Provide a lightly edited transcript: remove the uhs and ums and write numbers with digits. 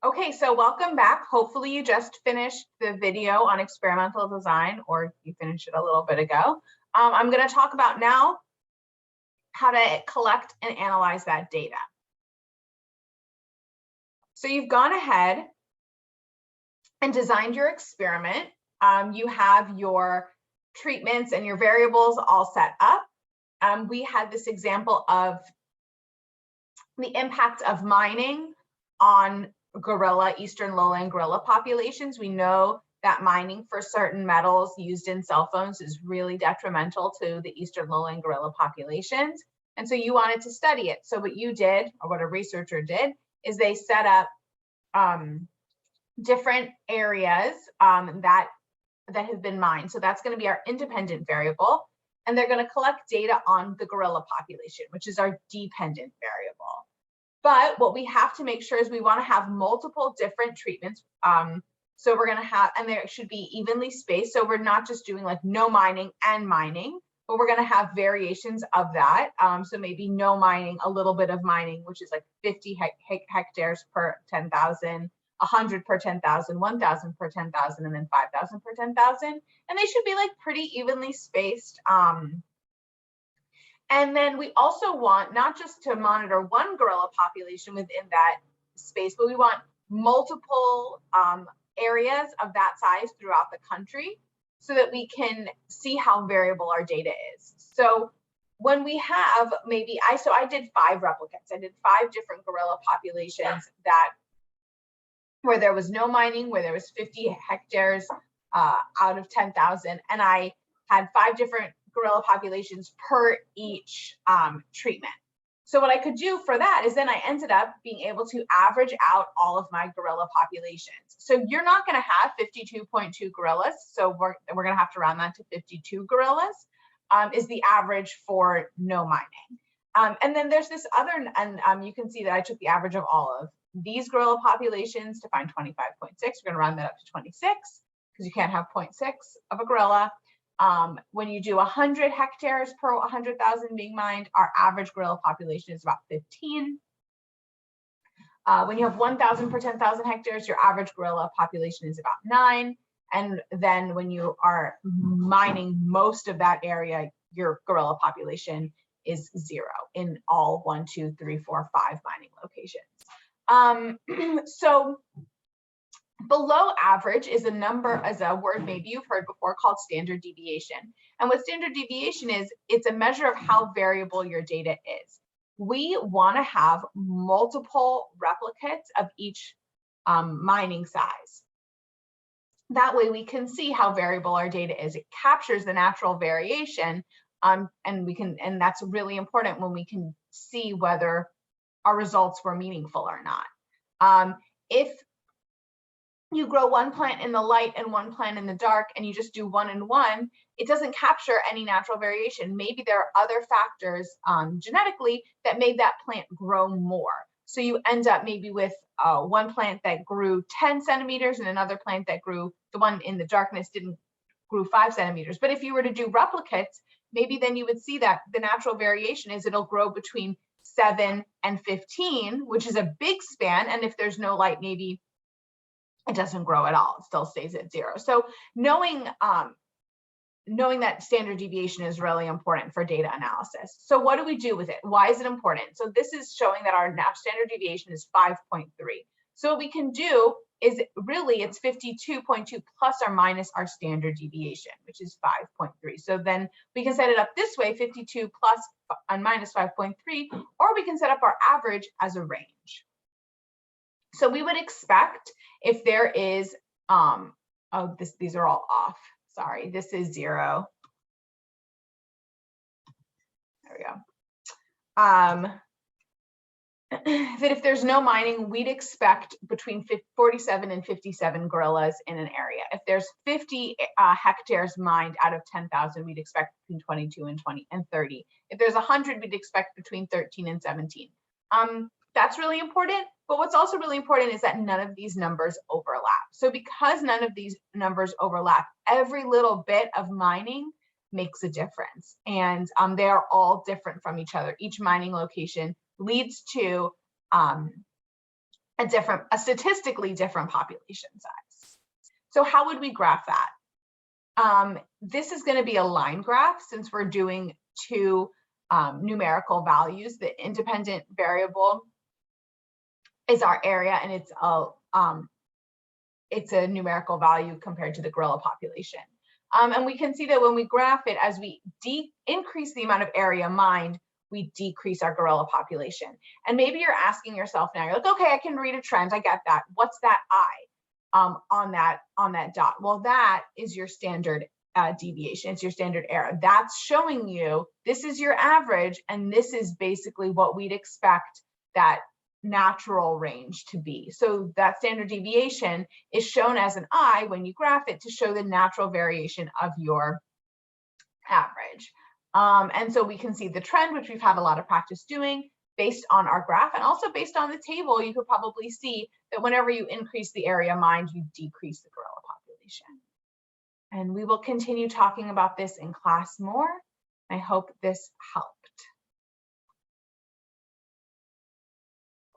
Okay, so welcome back. Hopefully you just finished the video on experimental design, or you finished it a little bit ago. I'm going to talk about now how to collect and analyze that data. So you've gone ahead and designed your experiment. You have your treatments and your variables all set up. We had this example of the impact of mining on eastern lowland gorilla populations. We know that mining for certain metals used in cell phones is really detrimental to the eastern lowland gorilla populations. And so you wanted to study it. So what you did, or what a researcher did, is they set up different areas that have been mined. So that's going to be our independent variable. And they're going to collect data on the gorilla population, which is our dependent variable. But what we have to make sure is we want to have multiple different treatments. So we're going to have, and there should be evenly spaced. So we're not just doing like no mining and mining, but we're going to have variations of that. So maybe no mining, a little bit of mining, which is like 50 hectares per 10,000, 100 per 10,000, 1,000 per 10,000, and then 5,000 per 10,000. And they should be like pretty evenly spaced. And then we also want not just to monitor one gorilla population within that space, but we want multiple areas of that size throughout the country so that we can see how variable our data is. So when we have maybe, I did 5 replicates. I did 5 different gorilla populations where there was no mining, where there was 50 hectares out of 10,000. And I had 5 different gorilla populations per each treatment. So what I could do for that is then I ended up being able to average out all of my gorilla populations. So you're not going to have 52.2 gorillas. So we're going to have to round that to 52 gorillas is the average for no mining. And then there's this other, and you can see that I took the average of all of these gorilla populations to find 25.6. We're going to round that up to 26 because you can't have 0.6 of a gorilla. When you do 100 hectares per 100,000 being mined, our average gorilla population is about 15. When you have 1,000 per 10,000 hectares, your average gorilla population is about 9. And then when you are mining most of that area, your gorilla population is 0 in all 1, 2, 3, 4, 5 mining locations. So below average is a word maybe you've heard before called standard deviation. And what standard deviation is, it's a measure of how variable your data is. We want to have multiple replicates of each mining size. That way we can see how variable our data is. It captures the natural variation, and that's really important when we can see whether our results were meaningful or not. If you grow one plant in the light and one plant in the dark, and you just do 1 and 1, it doesn't capture any natural variation. Maybe there are other factors genetically that made that plant grow more. So you end up maybe with one plant that grew 10 centimeters and another plant that grew, the one in the darkness grew 5 centimeters. But if you were to do replicates, maybe then you would see that the natural variation is it'll grow between 7 and 15, which is a big span. And if there's no light, maybe it doesn't grow at all. It still stays at 0. So knowing that standard deviation is really important for data analysis. So what do we do with it? Why is it important? So this is showing that our standard deviation is 5.3. So what we can do is really it's 52.2 plus or minus our standard deviation, which is 5.3. So then we can set it up this way, 52 plus and minus 5.3, or we can set up our average as a range. So we would expect if there is, these are all off. Sorry, this is 0. There we go. That if there's no mining, we'd expect between 47 and 57 gorillas in an area. If there's 50 hectares mined out of 10,000, we'd expect between 22 and 30. If there's 100, we'd expect between 13 and 17. That's really important. But what's also really important is that none of these numbers overlap. So because none of these numbers overlap, every little bit of mining makes a difference. And they are all different from each other. Each mining location leads to a statistically different population size. So how would we graph that? This is going to be a line graph since we're doing two numerical values. The independent variable is our area, and it's a numerical value compared to the gorilla population. And we can see that when we graph it, as we increase the amount of area mined, we decrease our gorilla population. And maybe you're asking yourself now, you're like, okay, I can read a trend, I get that. What's that I on that dot? Well, that is your standard deviation. It's your standard error. That's showing you this is your average, and this is basically what we'd expect that natural range to be. So that standard deviation is shown as an I when you graph it to show the natural variation of your average. And so we can see the trend, which we've had a lot of practice doing based on our graph, and also based on the table. You could probably see that whenever you increase the area mined, you decrease the gorilla population. And we will continue talking about this in class more. I hope this helps.